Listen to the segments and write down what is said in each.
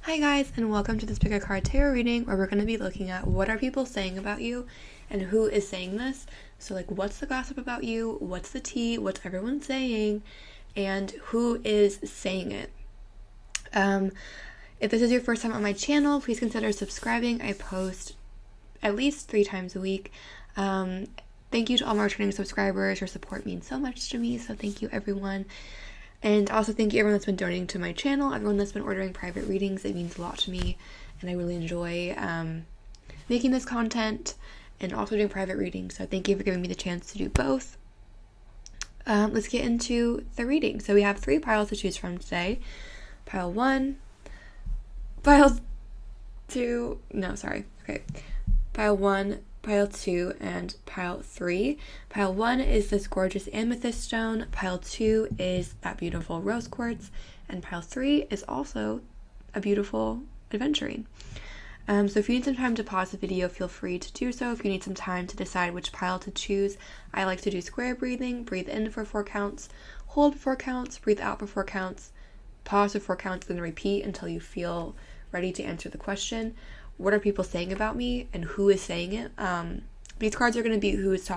Hi guys, and welcome to this Pick a Card Tarot reading where we're going to be looking at what are people saying about you and who is saying this. So like, what's the gossip about you, what's the tea, what's everyone saying, and who is saying it. If this is your first time on my channel, please consider subscribing. I post at least 3 times a week. Thank you to all my returning subscribers. Your support means so much to me, so thank you everyone. And also thank you everyone that's been donating to my channel, everyone that's been ordering private readings. It means a lot to me, and I really enjoy making this content and also doing private readings. So thank you for giving me the chance to do both. Let's get into the reading. So we have 3 piles to choose from today. Pile 1, pile 2, pile 1, pile 2, and pile 3. Pile 1 is this gorgeous amethyst stone, pile 2 is that beautiful rose quartz, and pile 3 is also a beautiful aventurine. So if you need some time to pause the video, feel free to do so. If you need some time to decide which pile to choose, I like to do square breathing. Breathe in for 4 counts, hold for 4 counts, breathe out for 4 counts, pause for 4 counts, then repeat until you feel ready to answer the question. What are people saying about me and who is saying it? These cards are going to be These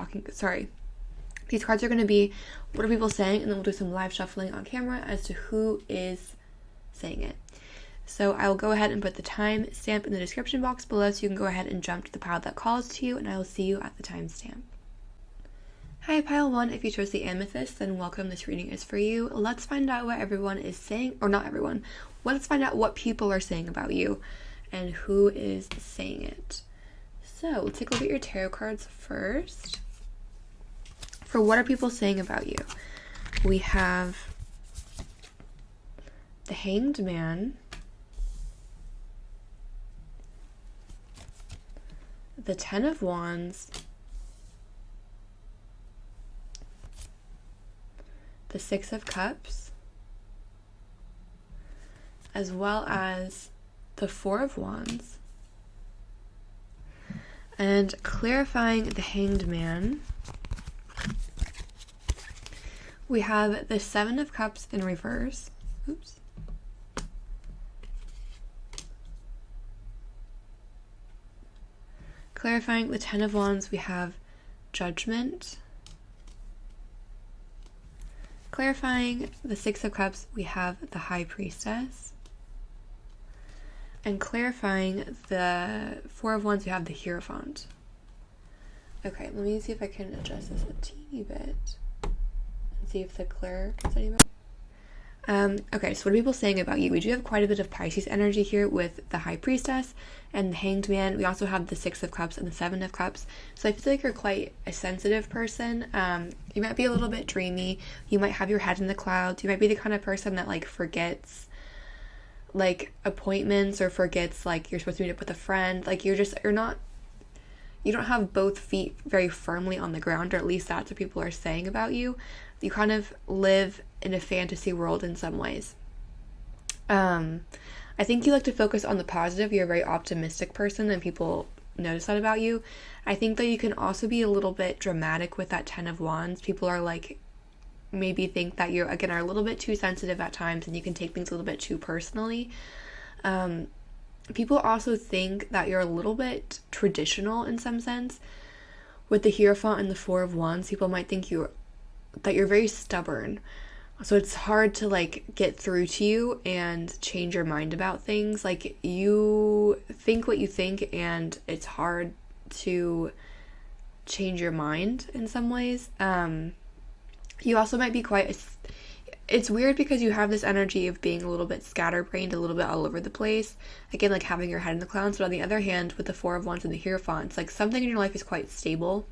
cards are going to be what are people saying, and then we'll do some live shuffling on camera as to who is saying it. So I will go ahead and put the time stamp in the description box below so you can go ahead and jump to the pile that calls to you, and I will see you at the timestamp. Hi, pile 1. If you chose the amethyst, then welcome. This reading is for you. Let's find out what everyone is saying, or not everyone. Let's find out what people are saying about you and who is saying it. So let's take a look at your tarot cards first. For what are people saying about you? We have the Hanged Man, the Ten of Wands, the Six of Cups, as well as the Four of Wands. And clarifying the Hanged Man, we have the Seven of Cups in reverse. Oops. Clarifying the Ten of Wands, we have Judgment. Clarifying the Six of Cups, we have the High Priestess. And clarifying the Four of Wands, we have the Hierophant. Okay, let me see if I can adjust this a teeny bit and see if the glare gets any better. Okay, so what are people saying about you? We do have quite a bit of Pisces energy here with the High Priestess and the Hanged Man. We also have the Six of Cups and the Seven of Cups. So I feel like you're quite a sensitive person. You might be a little bit dreamy. You might have your head in the clouds. You might be the kind of person that like forgets like appointments or forgets like you're supposed to meet up with a friend. Like you don't have both feet very firmly on the ground, or at least that's what people are saying about you. You kind of live in a fantasy world in some ways. I think you like to focus on the positive. You're a very optimistic person and people notice that about you. I think that you can also be a little bit dramatic with that Ten of Wands. People are like, maybe think that you're, again, are a little bit too sensitive at times and you can take things a little bit too personally. People also think that you're a little bit traditional in some sense. With the Hierophant and the Four of Wands, people might think that you're very stubborn. So it's hard to like get through to you and change your mind about things. Like you think what you think and it's hard to change your mind in some ways. You also might be it's weird because you have this energy of being a little bit scatterbrained, a little bit all over the place. Again, like having your head in the clouds. But on the other hand, with the Four of Wands and the Hierophant, it's like something in your life is quite stable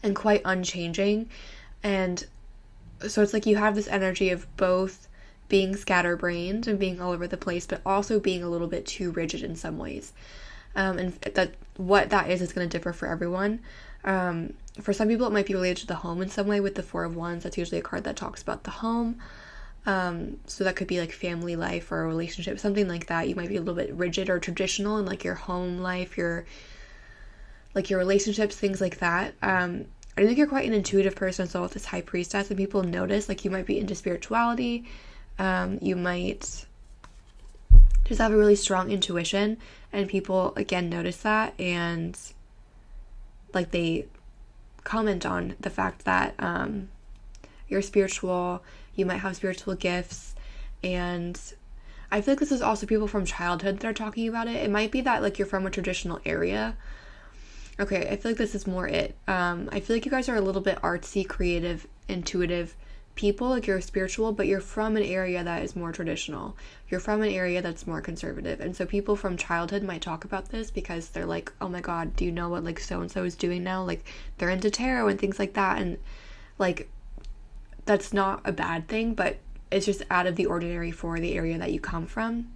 and quite unchanging. And so it's like you have this energy of both being scatterbrained and being all over the place, but also being a little bit too rigid in some ways. And that what that is going to differ for everyone. For some people, it might be related to the home in some way. With the Four of Wands, that's usually a card that talks about the home. So that could be like family life or a relationship, something like that. You might be a little bit rigid or traditional in like your home life, your relationships, things like that. I think you're quite an intuitive person, so with this High Priestess, and people notice, like, you might be into spirituality, you might just have a really strong intuition, and people again notice that, and like they comment on the fact that you're spiritual, you might have spiritual gifts. And I feel like this is also people from childhood that are talking about it. It might be that like you're from a traditional area. Okay, I feel like this is more it. I feel like you guys are a little bit artsy, creative, intuitive people. Like you're spiritual, but you're from an area that is more traditional. You're from an area that's more conservative. And so people from childhood might talk about this because they're like, oh my God, do you know what like so-and-so is doing now? Like they're into tarot and things like that. And like, that's not a bad thing, but it's just out of the ordinary for the area that you come from.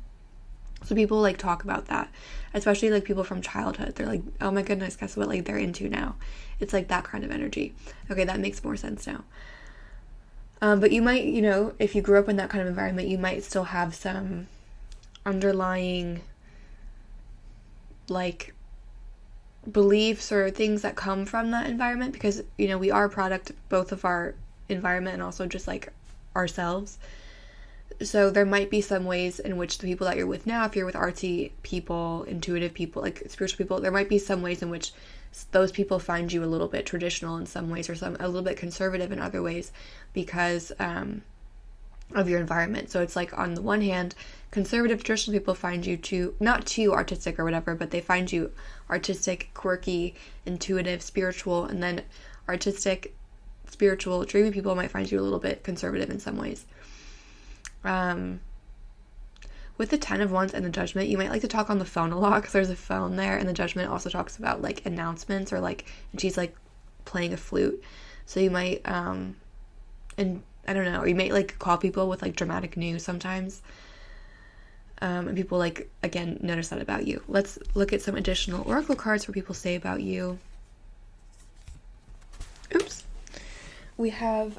So people like talk about that, especially like people from childhood. They're like, oh my goodness, guess what like they're into now? It's like that kind of energy. Okay, that makes more sense now. But you might, you know, if you grew up in that kind of environment, you might still have some underlying like beliefs or things that come from that environment, because, you know, we are a product both of our environment and also just like ourselves. So there might be some ways in which the people that you're with now, if you're with artsy people, intuitive people, like spiritual people, there might be some ways in which those people find you a little bit traditional in some ways, or some a little bit conservative in other ways, because of your environment. So it's like, on the one hand, conservative traditional people find you not too artistic or whatever, but they find you artistic, quirky, intuitive, spiritual, and then artistic, spiritual, dreamy people might find you a little bit conservative in some ways. With the 10 of Wands and the Judgment, you might like to talk on the phone a lot because there's a phone there, and the Judgment also talks about like announcements, or like, and she's like playing a flute. So you might, and I don't know, or you might like call people with like dramatic news sometimes. And people like, again, notice that about you. Let's look at some additional oracle cards for people say about you. Oops. We have,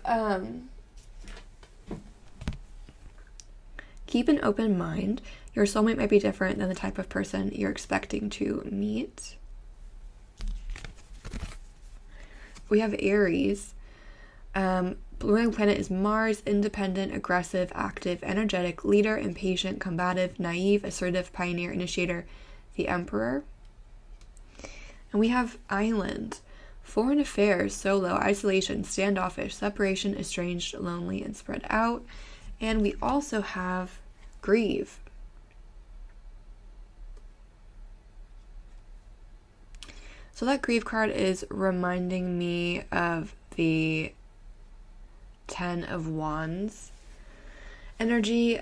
keep an open mind. Your soulmate might be different than the type of person you're expecting to meet. We have Aries. Ruling planet is Mars, independent, aggressive, active, energetic, leader, impatient, combative, naive, assertive, pioneer, initiator, the Emperor. And we have Island. Foreign affairs, solo, isolation, standoffish, separation, estranged, lonely, and spread out. And we also have Grieve. So that Grieve card is reminding me of the 10 of Wands energy.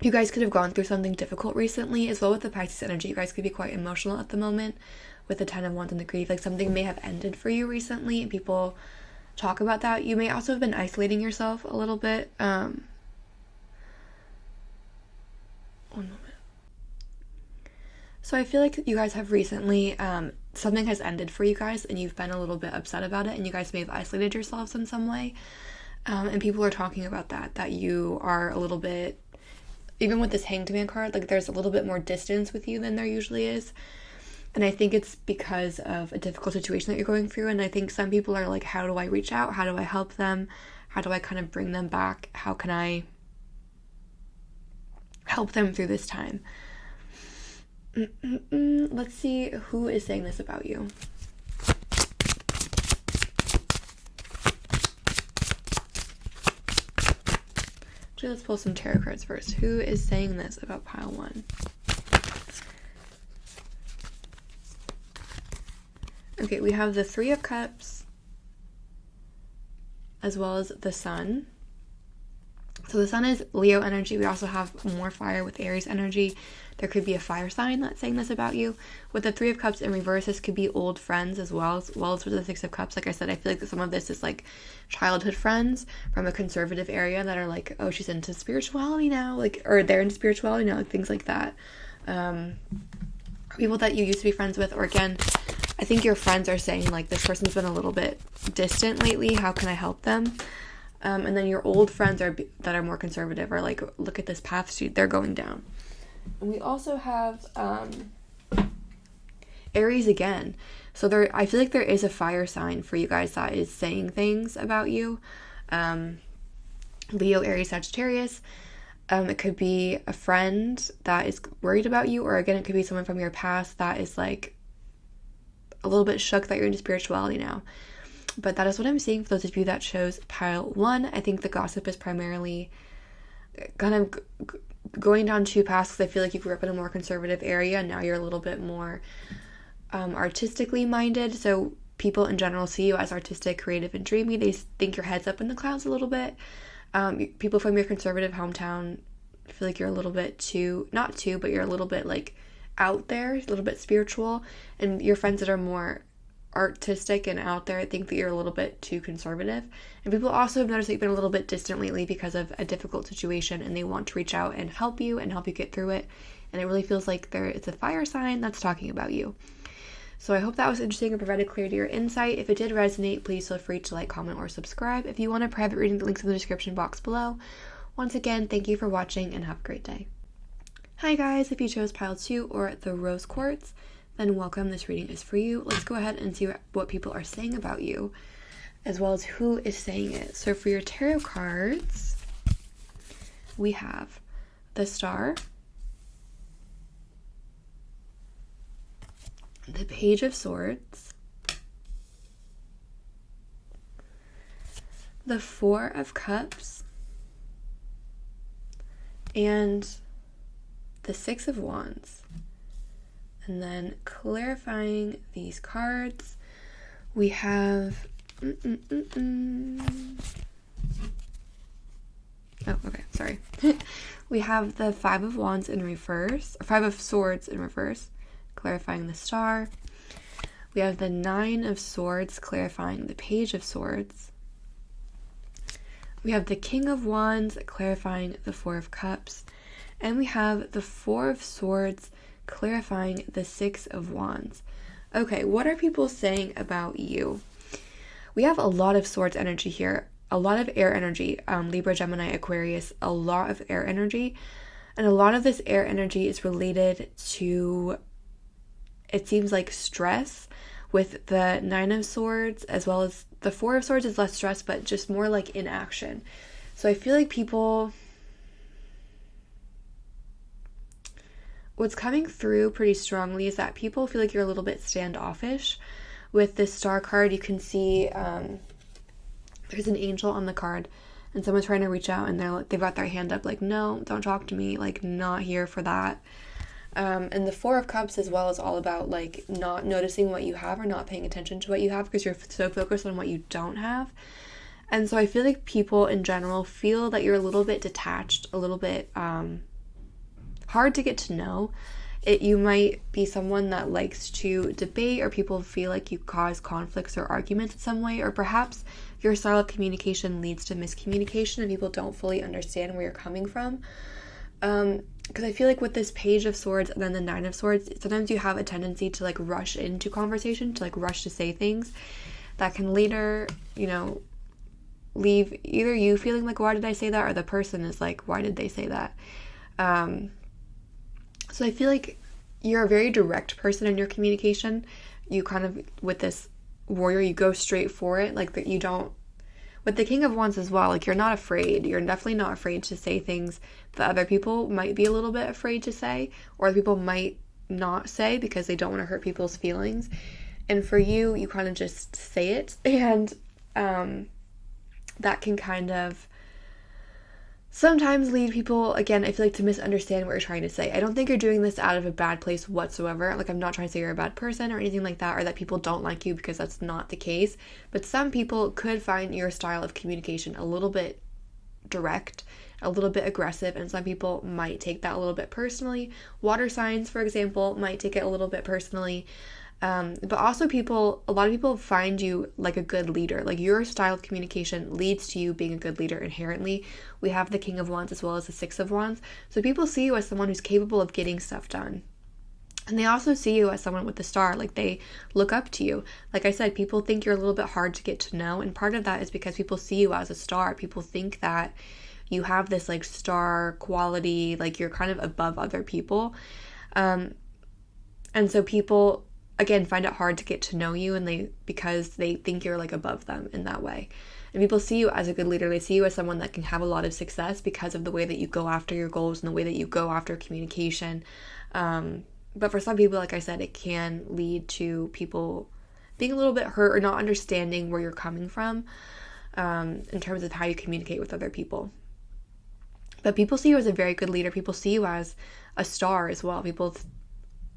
You guys could have gone through something difficult recently, as well with the Pisces energy. You guys could be quite emotional at the moment with the 10 of Wands and the Grieve. Like something may have ended for you recently, and people talk about that. You may also have been isolating yourself a little bit. One moment. So I feel like you guys have recently, something has ended for you guys, and you've been a little bit upset about it, and you guys may have isolated yourselves in some way. And people are talking about that you are a little bit, even with this Hanged Man card, like there's a little bit more distance with you than there usually is. And I think it's because of a difficult situation that you're going through. And I think some people are like, how do I reach out? How do I help them? How do I kind of bring them back? How can I help them through this time? Let's see who is saying this about you. Actually, let's pull some tarot cards first. Who is saying this about pile 1? Okay, we have the 3 of Cups as well as the Sun. So the Sun is Leo energy. We also have more fire with Aries energy. There could be a fire sign that's saying this about you. With the 3 of Cups in reverse, this could be old friends as well as with the 6 of Cups. Like I said, I feel like some of this is like childhood friends from a conservative area that are like, oh, she's into spirituality now, like, or they're into spirituality now, like things like that. People that you used to be friends with, or again, I think your friends are saying like, this person's been a little bit distant lately. How can I help them? And then your old friends that are more conservative are like, look at this path they're going down. And we also have Aries again. So I feel like there is a fire sign for you guys that is saying things about you. Leo, Aries, Sagittarius. It could be a friend that is worried about you, or again, it could be someone from your past that is like a little bit shook that you're into spirituality now. But that is what I'm seeing for those of you that chose pile 1. I think the gossip is primarily kind of going down two paths, because I feel like you grew up in a more conservative area and now you're a little bit more artistically minded. So people in general see you as artistic, creative, and dreamy. They think your head's up in the clouds a little bit. People from your conservative hometown feel like you're a little bit but you're a little bit like out there, a little bit spiritual. And your friends that are more artistic and out there think that you're a little bit too conservative. And people also have noticed that you've been a little bit distant lately because of a difficult situation, and they want to reach out and help you get through it. And it really feels like it's a fire sign that's talking about you. So I hope that was interesting and provided clarity or insight. If it did resonate, please feel free to like, comment, or subscribe. If you want a private reading, the link's in the description box below. Once again, thank you for watching and have a great day. Hi guys, if you chose pile 2 or the rose quartz, then welcome. This reading is for you. Let's go ahead and see what people are saying about you, as well as who is saying it. So for your tarot cards, we have the Star, the Page of Swords, the Four of Cups, and the Six of Wands. And then clarifying these cards, we have oh, okay, sorry. We have the Five of Wands in reverse, or Five of Swords in reverse, clarifying the Star. We have the Nine of Swords, clarifying the Page of Swords. We have the King of Wands, clarifying the Four of Cups. And we have the Four of Swords, clarifying the Six of Wands. Okay, what are people saying about you? We have a lot of swords energy here, a lot of air energy, Libra, Gemini, Aquarius, a lot of air energy. And a lot of this air energy is related to, it seems like, stress, with the Nine of Swords, as well as the Four of Swords is less stress, but just more like inaction. So I feel like people, what's coming through pretty strongly is that people feel like you're a little bit standoffish. With this Star card, you can see there's an angel on the card, and someone's trying to reach out, and they've got their hand up like, no, don't talk to me, like, not here for that. And the Four of Cups as well is all about like not noticing what you have or not paying attention to what you have, because you're so focused on what you don't have. And so I feel like people in general feel that you're a little bit detached, a little bit hard to get to know. You might be someone that likes to debate, or people feel like you cause conflicts or arguments in some way, or perhaps your style of communication leads to miscommunication and people don't fully understand where you're coming from. Because I feel like with this Page of Swords and then the Nine of Swords, sometimes you have a tendency to like rush into conversation, to like rush to say things that can later, leave either you feeling like, why did I say that? Or the person is like, why did they say that? So I feel like you're a very direct person in your communication. You kind of, with this warrior, you go straight for it. Like that you don't, with the King of Wands as well, like you're not afraid. You're definitely not afraid to say things that other people might be a little bit afraid to say, or people might not say because they don't want to hurt people's feelings. And for you, you kind of just say it. And that can kind of sometimes lead people, again, I feel like, to misunderstand what you're trying to say. I don't think you're doing this out of a bad place whatsoever. Like, I'm not trying to say you're a bad person or anything like that, or that people don't like you, because that's not the case. But some people could find your style of communication a little bit direct, a little bit aggressive, and some people might take that a little bit personally. Water signs, for example, might take it a little bit personally. But also a lot of people find you like a good leader. Like, your style of communication leads to you being a good leader inherently. We have the King of Wands as well as the Six of Wands. So people see you as someone who's capable of getting stuff done. And they also see you as someone with the Star. Like, they look up to you. Like I said, people think you're a little bit hard to get to know. And part of that is because people see you as a star. People think that you have this like star quality, like you're kind of above other people. And so people, again, find it hard to get to know you, and because they think you're like above them in that way. And people see you as a good leader. They see you as someone that can have a lot of success because of the way that you go after your goals and the way that you go after communication. But for some people, like I said, it can lead to people being a little bit hurt or not understanding where you're coming from in terms of how you communicate with other people. But people see you as a very good leader. People see you as a star as well.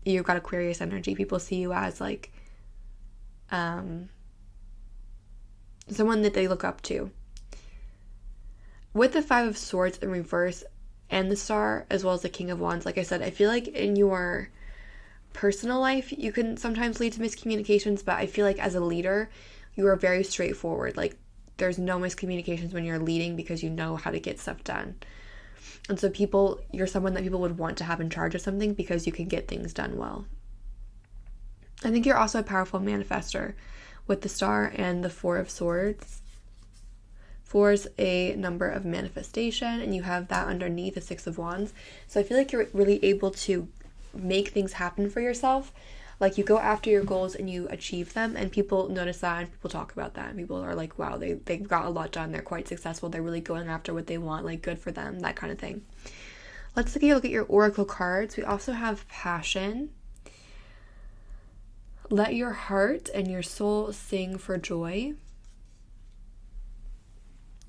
You've got Aquarius energy. People see you as like someone that they look up to. With the Five of Swords in reverse and the Star, as well as the King of Wands, like I said, I feel like in your personal life, you can sometimes lead to miscommunications, but I feel like as a leader, you are very straightforward. Like, there's no miscommunications when you're leading because you know how to get stuff done. And so you're someone that people would want to have in charge of something because you can get things done well. I think you're also a powerful manifester with the Star and the Four of Swords. 4 is a number of manifestation, and you have that underneath the 6 of Wands. So I feel like you're really able to make things happen for yourself. Like, you go after your goals and you achieve them, and people notice that and people talk about that. And people are like, wow, they've got a lot done. They're quite successful. They're really going after what they want. Like, good for them, that kind of thing. Let's take a look at your oracle cards. We also have passion. Let your heart and your soul sing for joy.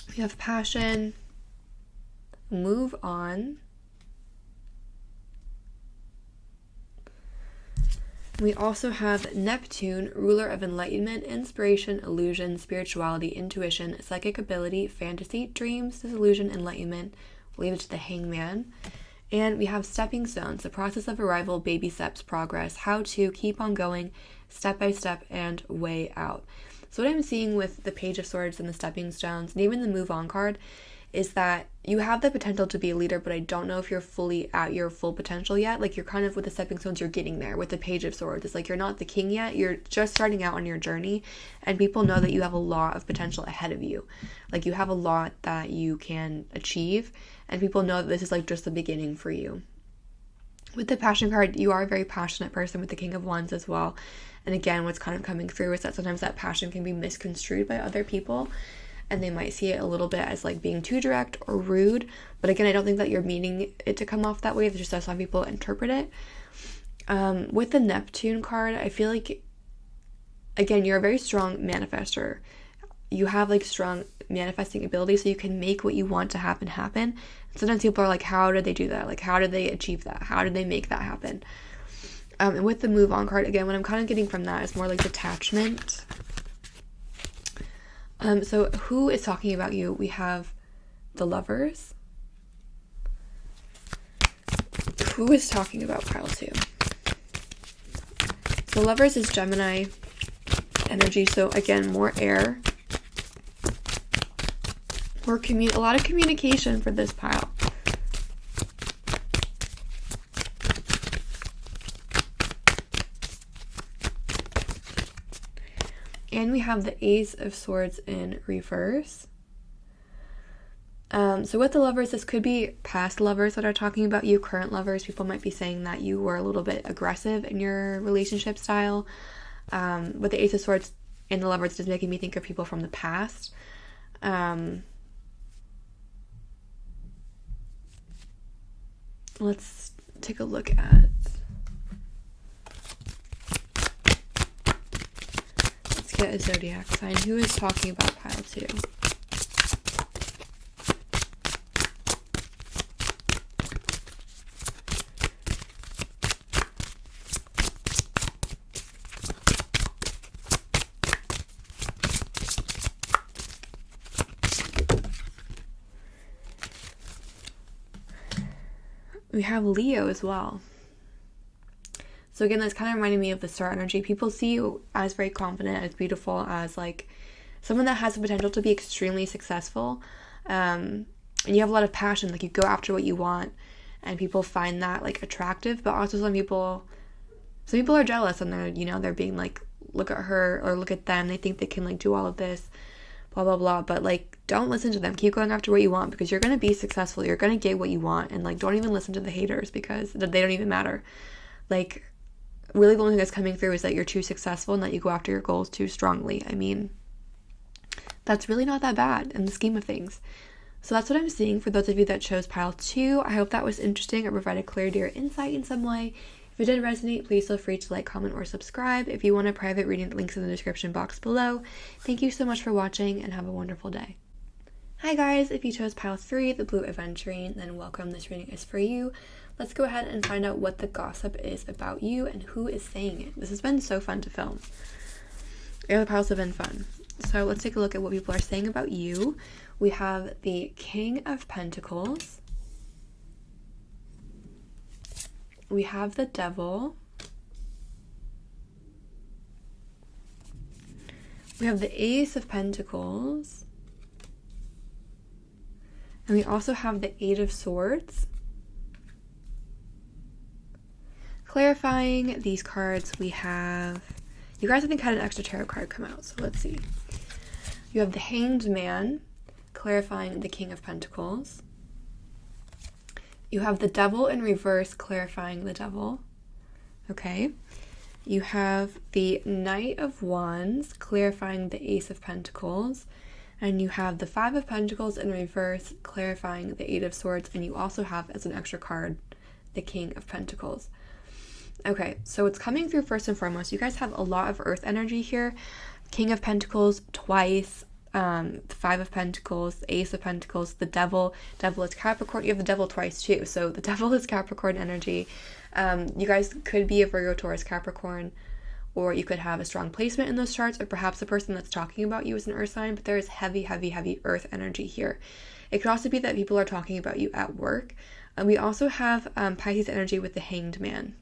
We have passion. Move on. We also have Neptune, ruler of enlightenment, inspiration, illusion, spirituality, intuition, psychic ability, fantasy, dreams, disillusion, enlightenment. We'll leave it to the Hangman. And we have stepping stones, the process of arrival, baby steps, progress, how to keep on going, step by step, and way out. So what I'm seeing with the Page of Swords and the stepping stones, and even the move on card, is that you have the potential to be a leader, but I don't know if you're fully at your full potential yet. Like, you're kind of, with the stepping stones, you're getting there. With the Page of Swords, it's like you're not the king yet. You're just starting out on your journey, and people know that you have a lot of potential ahead of you. Like, you have a lot that you can achieve, and people know that this is like just the beginning for you. With the Passion card, you are a very passionate person with the King of Wands as well. And again, what's kind of coming through is that sometimes that passion can be misconstrued by other people, and they might see it a little bit as like being too direct or rude. But again, I don't think that you're meaning it to come off that way. It's just how some people interpret it. With the Neptune card, I feel like, again, you're a very strong manifester. You have like strong manifesting ability, so you can make what you want to happen. And sometimes people are like, how did they do that? Like, how did they achieve that? How did they make that happen? And with the move on card, again, what I'm kind of getting from that is more like detachment. So who is talking about you? We have the Lovers. Who is talking about pile 2? So Lovers is Gemini energy, so again, more air. A lot of communication for this pile. And we have the Ace of Swords in reverse. So with the Lovers, this could be past lovers that are talking about you, current lovers. People might be saying that you were a little bit aggressive in your relationship style. With the Ace of Swords and the Lovers, it's making me think of people from the past. Let's take a look at... Let's get a zodiac sign. Who is talking about pile 2? We have Leo as well. So again, that's kind of reminding me of the star energy. People see you as very confident, as beautiful, as like someone that has the potential to be extremely successful. And you have a lot of passion. Like, you go after what you want, and people find that like attractive. But also some people are jealous, and they're being like, look at her or look at them. They think they can like do all of this, blah blah blah. But like, don't listen to them. Keep going after what you want, because you're gonna be successful. You're gonna get what you want, and like, don't even listen to the haters, because they don't even matter. Like, really, the only thing that's coming through is that you're too successful and that you go after your goals too strongly. I mean, that's really not that bad in the scheme of things. So that's what I'm seeing for those of you that chose pile 2. I hope that was interesting or provided clarity or insight in some way. If it did resonate, please feel free to like, comment, or subscribe. If you want a private reading, links in the description box below. Thank you so much for watching and have a wonderful day. Hi guys, if you chose pile 3, the Blue Aventurine, then welcome, this reading is for you. Let's go ahead and find out what the gossip is about you and who is saying it. This has been so fun to film. The other piles have been fun. So let's take a look at what people are saying about you. We have the King of Pentacles. We have the Devil. We have the Ace of Pentacles. And we also have the Eight of Swords. Clarifying these cards, we have... You guys, I think, had an extra tarot card come out, so let's see. You have the Hanged Man, clarifying the King of Pentacles. You have the Devil in reverse, clarifying the Devil. Okay. You have the Knight of Wands, clarifying the Ace of Pentacles. And you have the Five of Pentacles in reverse, clarifying the Eight of Swords. And you also have, as an extra card, the King of Pentacles. Okay, so it's coming through first and foremost. You guys have a lot of earth energy here. King of Pentacles twice, the Five of Pentacles, the Ace of Pentacles, the Devil. Devil is Capricorn. You have the Devil twice too. So the Devil is Capricorn energy. You guys could be a Virgo, Taurus, Capricorn, or you could have a strong placement in those charts, or perhaps the person that's talking about you is an earth sign, but there is heavy, heavy, heavy earth energy here. It could also be that people are talking about you at work. We also have Pisces energy with the Hanged Man.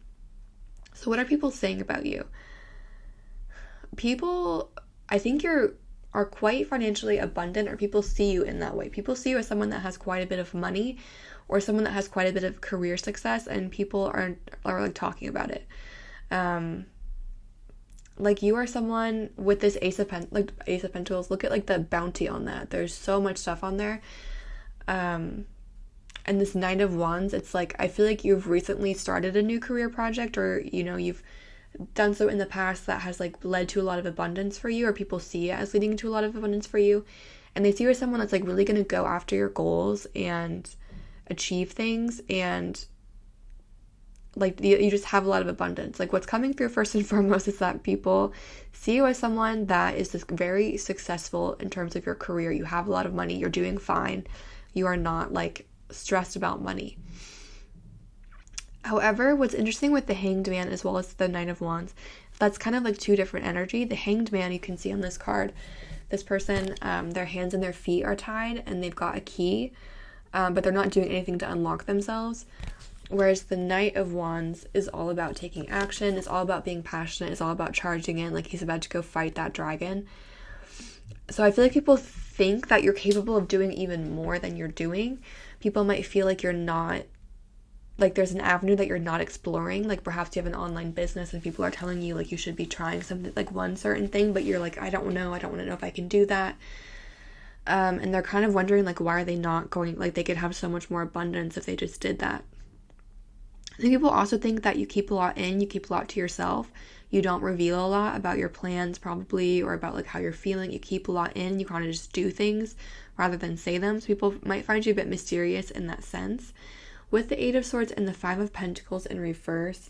So what are people saying about you? People, I think are quite financially abundant, or people see you in that way. People see you as someone that has quite a bit of money, or someone that has quite a bit of career success, and people are like talking about it. Like you are someone with this Ace of Pentacles. Look at like the bounty on that. There's so much stuff on there. And this Knight of Wands, it's like, I feel like you've recently started a new career project, or, you know, you've done so in the past that has like led to a lot of abundance for you, or people see it as leading to a lot of abundance for you. And they see you as someone that's like really going to go after your goals and achieve things, and like you just have a lot of abundance. Like what's coming through first and foremost is that people see you as someone that is just very successful in terms of your career. You have a lot of money, you're doing fine. You are not like stressed about money. However, what's interesting with the Hanged Man as well as the Knight of Wands, that's kind of like two different energy. The Hanged Man, you can see on this card, this person, their hands and their feet are tied and they've got a key, but they're not doing anything to unlock themselves. Whereas the Knight of Wands is all about taking action. It's all about being passionate. It's all about charging in, like he's about to go fight that dragon. So I feel like people think that you're capable of doing even more than you're doing. People might feel like you're not, like there's an avenue that you're not exploring. Like perhaps you have an online business and people are telling you like you should be trying something, like one certain thing, but you're like, I don't know if I can do that. And they're kind of wondering like, why are they not going, like they could have so much more abundance if they just did that. I think people also think that you keep a lot in, you keep a lot to yourself. You don't reveal a lot about your plans probably, or about like how you're feeling. You keep a lot in, you kind of just do things rather than say them. So people might find you a bit mysterious in that sense. With the Eight of Swords and the Five of Pentacles in reverse,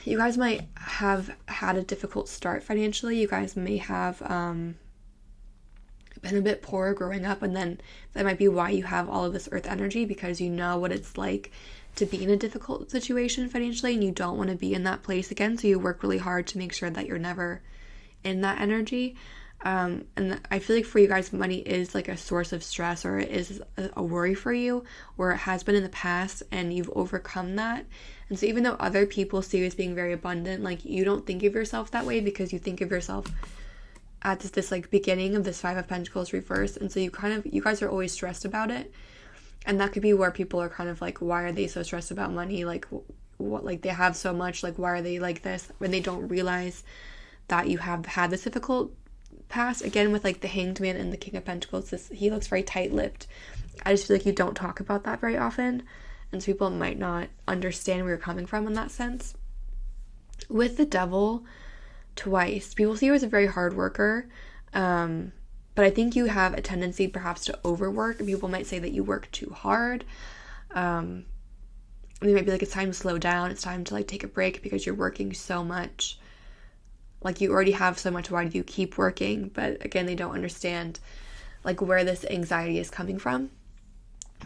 you guys might have had a difficult start financially. You guys may have been a bit poor growing up, and then that might be why you have all of this earth energy, because you know what it's like to be in a difficult situation financially, and you don't want to be in that place again, so you work really hard to make sure that you're never in that energy. And I feel like for you guys, money is like a source of stress, or it is a worry for you, or it has been in the past, and you've overcome that. And so even though other people see you as being very abundant, like you don't think of yourself that way, because you think of yourself at this like beginning of this Five of Pentacles reverse, and so you guys are always stressed about it. And that could be where people are kind of like, why are they so stressed about money? Like, what, like they have so much, like why are they like this? When they don't realize that you have had this difficult past. Again, with like the Hanged Man and the King of Pentacles, he looks very tight-lipped. I just feel like you don't talk about that very often, and so people might not understand where you're coming from in that sense. With the Devil twice, people see you as a very hard worker. But I think you have a tendency perhaps to overwork. People might say that you work too hard. They might be like, it's time to slow down. It's time to like take a break because you're working so much. Like you already have so much. Why do you keep working? But again, they don't understand like where this anxiety is coming from.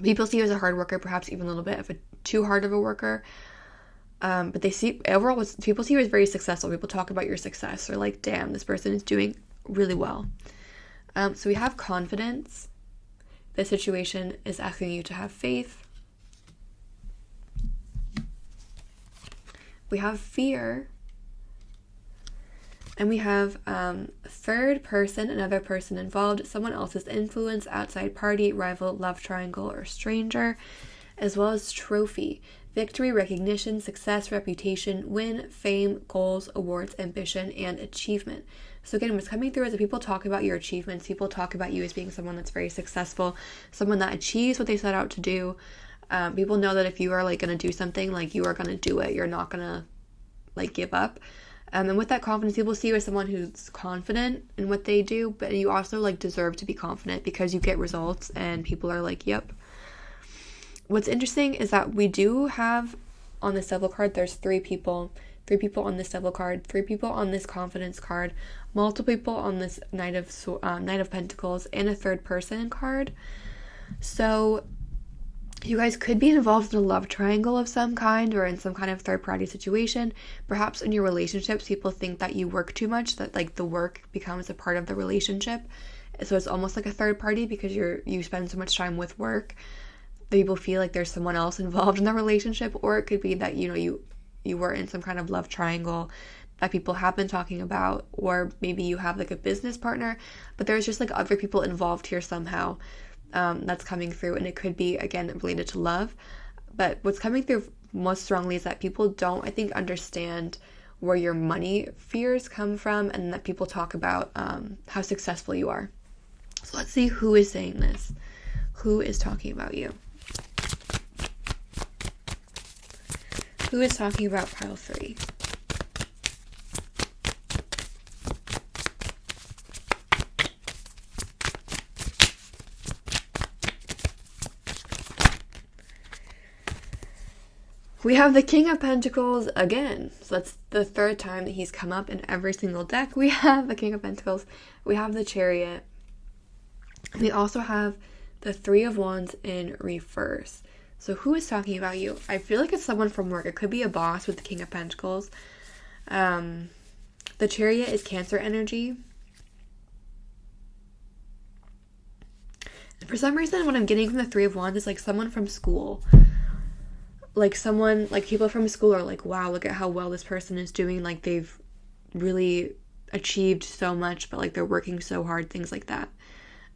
People see you as a hard worker, perhaps even a little bit of a too hard of a worker. But they see overall, people see you as very successful. People talk about your success. They're like, damn, this person is doing really well. So we have confidence. The situation is asking you to have faith. We have fear. And we have third person, another person involved, someone else's influence, outside party, rival, love triangle, or stranger, as well as trophy, victory, recognition, success, reputation, win, fame, goals, awards, ambition, and achievement. So again, what's coming through is that people talk about your achievements. People talk about you as being someone that's very successful, someone that achieves what they set out to do. People know that if you are like going to do something, like you are going to do it. You're not going to like give up. And with that confidence, people see you as someone who's confident in what they do, but you also like deserve to be confident because you get results and people are like, yep. What's interesting is that we do have on this Devil card, there's three people on this Devil card, 3 people on this Confidence card, multiple people on this Knight of Pentacles, and a third person card. So you guys could be involved in a love triangle of some kind or in some kind of third party situation. Perhaps in your relationships, people think that you work too much, that like the work becomes a part of the relationship. So it's almost like a third party because you spend so much time with work. People feel like there's someone else involved in the relationship, or it could be that, you were in some kind of love triangle that people have been talking about, or maybe you have like a business partner, but there's just like other people involved here somehow. That's coming through, and it could be again related to love. But what's coming through most strongly is that people don't, I think, understand where your money fears come from, and that people talk about how successful you are. So let's see who is saying this. Who is talking about you? Who is talking about pile 3? We have the King of Pentacles again. So that's the third time that he's come up in every single deck. We have the King of Pentacles. We have the Chariot. We also have the 3 of Wands in reverse. So who is talking about you? I feel like it's someone from work. It could be a boss with the King of Pentacles. The Chariot is Cancer energy. And for some reason, what I'm getting from the 3 of Wands is like someone from school. Like someone, like people from school are like, wow, look at how well this person is doing. Like they've really achieved so much, but like they're working so hard, things like that.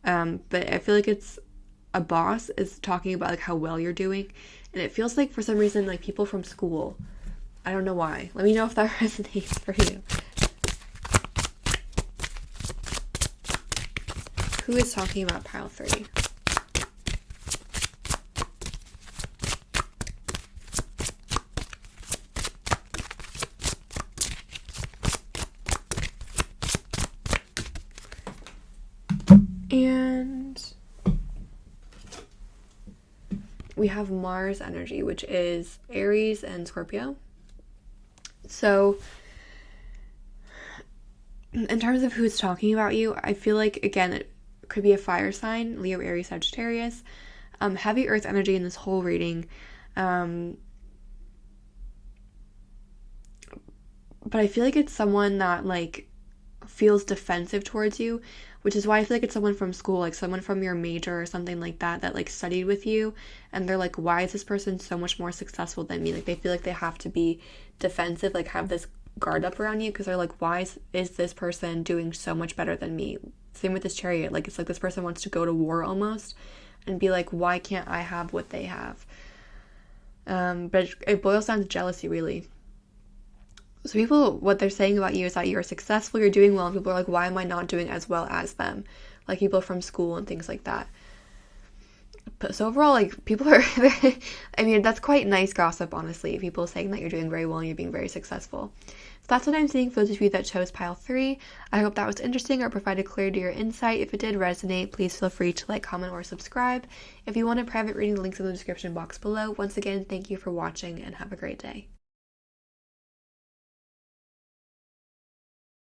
But I feel like it's a boss is talking about like how well you're doing. And it feels like for some reason, like people from school. I don't know why. Let me know if that resonates for you. Who is talking about pile 3? And we have Mars energy, which is Aries and Scorpio. So in terms of who's talking about you, I feel like, again, it could be a fire sign, Leo, Aries, Sagittarius. Heavy earth energy in this whole reading. But I feel like it's someone that like feels defensive towards you, which is why I feel like it's someone from school, like someone from your major or something like that like studied with you, and they're like, why is this person so much more successful than me? Like they feel like they have to be defensive, like have this guard up around you, because they're like, why is this person doing so much better than me? Same with this Chariot, like it's like this person wants to go to war almost and be like, why can't I have what they have? But it boils down to jealousy, really. So people, what they're saying about you is that you're successful, you're doing well, and people are like, why am I not doing as well as them? Like people from school and things like that. But so overall, like people are, I mean, that's quite nice gossip, honestly. People saying that you're doing very well and you're being very successful. that's what I'm seeing for those of you that chose pile 3. I hope that was interesting or provided clarity or insight. If it did resonate, please feel free to like, comment, or subscribe. If you want a private reading, links in the description box below. Once again, thank you for watching and have a great day.